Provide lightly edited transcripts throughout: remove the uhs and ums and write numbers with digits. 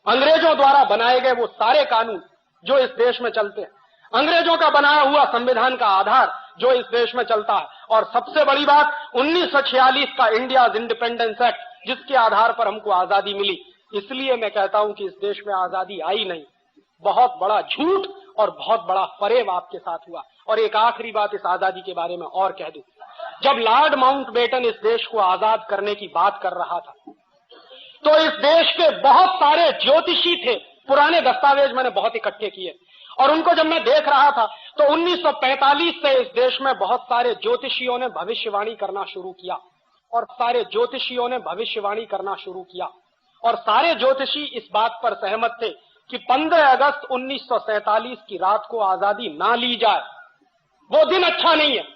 अंग्रेजों द्वारा बनाए गए वो सारे कानून जो इस देश में चलते हैं, अंग्रेजों का बनाया हुआ संविधान का आधार जो इस देश में चलता है, और सबसे बड़ी बात 1946 का इंडियाज इंडिपेंडेंस एक्ट जिसके आधार पर हमको आजादी मिली। इसलिए मैं कहता हूं कि इस देश में आजादी आई नहीं, बहुत बड़ा झूठ और बहुत बड़ा फरेब आपके साथ हुआ। और एक आखिरी बात इस आजादी के बारे में और कह दूं, जब लॉर्ड माउंटबेटन इस देश को आजाद करने की बात कर रहा था तो इस देश के बहुत सारे ज्योतिषी थे, पुराने दस्तावेज मैंने बहुत इकट्ठे किए, और उनको जब मैं देख रहा था तो 1945 से इस देश में बहुत सारे ज्योतिषियों ने भविष्यवाणी करना शुरू किया, और सारे ज्योतिषियों ने भविष्यवाणी करना शुरू किया, और सारे ज्योतिषी इस बात पर सहमत थे कि 15 अगस्त 1947 की रात को आजादी ना ली जाए, वो दिन अच्छा नहीं है।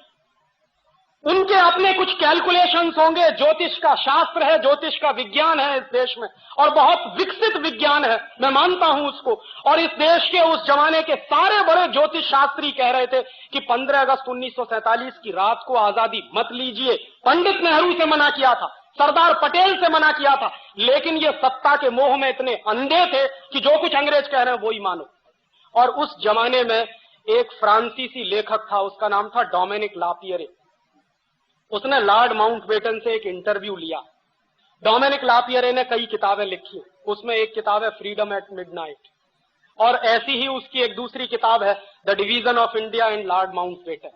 उनके अपने कुछ कैलकुलेशंस होंगे, ज्योतिष का शास्त्र है, ज्योतिष का विज्ञान है इस देश में, और बहुत विकसित विज्ञान है, मैं मानता हूं उसको। और इस देश के उस जमाने के सारे बड़े ज्योतिष शास्त्री कह रहे थे कि 15 अगस्त 1947 की रात को आजादी मत लीजिए। पंडित नेहरू से मना किया था, सरदार पटेल से मना किया था, लेकिन ये सत्ता के मोह में इतने अंधे थे कि जो कुछ अंग्रेज कह रहे हैं वो ही मानो। और उस जमाने में एक फ्रांसीसी लेखक था, उसका नाम था डोमिनिक लापियरे। उसने लॉर्ड माउंटबेटन से एक इंटरव्यू लिया। डोमिनिक लापियरे ने कई किताबें लिखी, उसमें एक किताब है फ्रीडम एट मिडनाइट, और ऐसी ही उसकी एक दूसरी किताब है the division of India and Lord Mountbatten.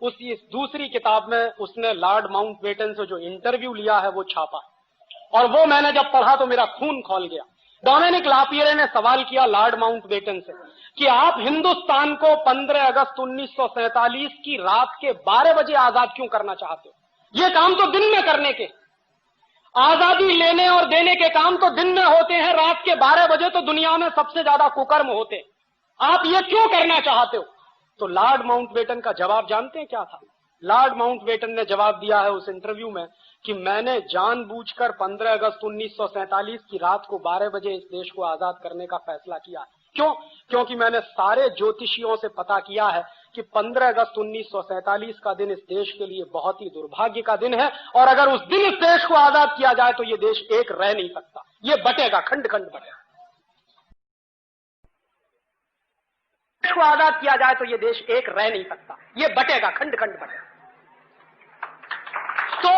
उसी इस दूसरी किताब में उसने लॉर्ड माउंटबेटन से जो इंटरव्यू लिया है वो छापा, और वो मैंने जब पढ़ा तो मेरा खून खौल गया। डोमिनिक लापियरे ने सवाल किया लॉर्ड माउंटबेटन से कि आप हिंदुस्तान को 15 अगस्त 1947 की रात के 12 बजे आजाद क्यों करना चाहते हो? ये काम तो दिन में करने के, आजादी लेने और देने के काम तो दिन में होते हैं, रात के 12 बजे तो दुनिया में सबसे ज्यादा कुकर्म होते हैं, आप ये क्यों करना चाहते हो? तो लॉर्ड माउंटबेटन का जवाब जानते हैं क्या था? लॉर्ड माउंटबेटन ने जवाब दिया है उस इंटरव्यू में कि मैंने जानबूझकर 15 अगस्त 1947 की रात को 12 बजे इस देश को आजाद करने का फैसला किया। क्यों? क्योंकि मैंने सारे ज्योतिषियों से पता किया है कि 15 अगस्त 1947 का दिन इस देश के लिए बहुत ही दुर्भाग्य का दिन है, और अगर उस दिन इस देश को आजाद किया जाए तो ये देश एक रह नहीं सकता, ये बटेगा, खंड खंड बटेगा। देश को आजाद किया जाए तो ये देश एक रह नहीं सकता, ये बटेगा, खंड खंड बटेगा। तो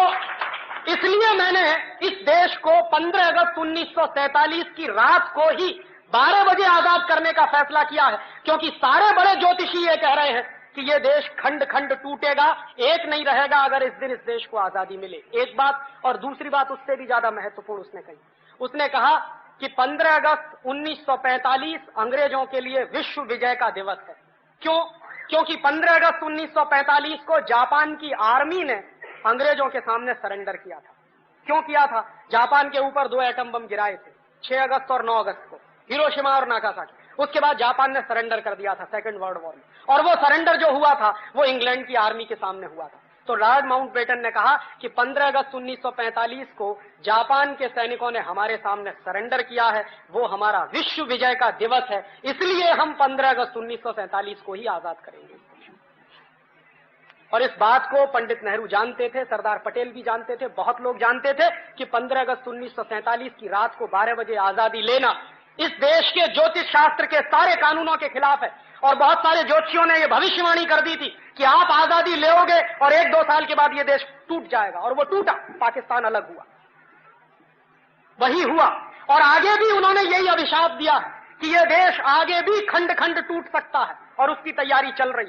इसलिए मैंने इस देश को 15 अगस्त 1947 की रात को ही 12 बजे आजाद करने का फैसला किया है, क्योंकि सारे बड़े ज्योतिषी ये कह रहे हैं कि ये देश खंड खंड टूटेगा, एक नहीं रहेगा अगर इस दिन इस देश को आजादी मिले। एक बात, और दूसरी बात उससे भी ज्यादा महत्वपूर्ण उसने कही, उसने कहा कि 15 अगस्त 1945 अंग्रेजों के लिए विश्व विजय का दिवस है। क्यों? क्योंकि 15 अगस्त 1945 को जापान की आर्मी ने अंग्रेजों के सामने सरेंडर किया था। क्यों किया था? जापान के ऊपर 2 एटम बम गिराए थे, 6 अगस्त और 9 अगस्त को, हिरोशिमा और नागासाकी। उसके बाद जापान ने सरेंडर कर दिया था सेकेंड वर्ल्ड वॉर में, और वो सरेंडर जो हुआ था वो इंग्लैंड की आर्मी के सामने हुआ था। तो लॉर्ड माउंटबेटन ने कहा कि 15 अगस्त 1945 को जापान के सैनिकों ने हमारे सामने सरेंडर किया है, वो हमारा विश्व विजय का दिवस है, इसलिए हम 15 अगस्त 1947 को ही आजाद करेंगे। और इस बात को पंडित नेहरू जानते थे, सरदार पटेल भी जानते थे, बहुत लोग जानते थे कि 15 अगस्त 1947 की रात को 12 बजे आजादी लेना इस देश के ज्योतिष शास्त्र के सारे कानूनों के खिलाफ है। और बहुत सारे ज्योतिषियों ने यह भविष्यवाणी कर दी थी कि आप आजादी लोगे और 1-2 साल के बाद यह देश टूट जाएगा, और वो टूटा, पाकिस्तान अलग हुआ, वही हुआ। और आगे भी उन्होंने यही अभिशाप दिया कि यह देश आगे भी खंड खंड टूट सकता है, और उसकी तैयारी चल रही है।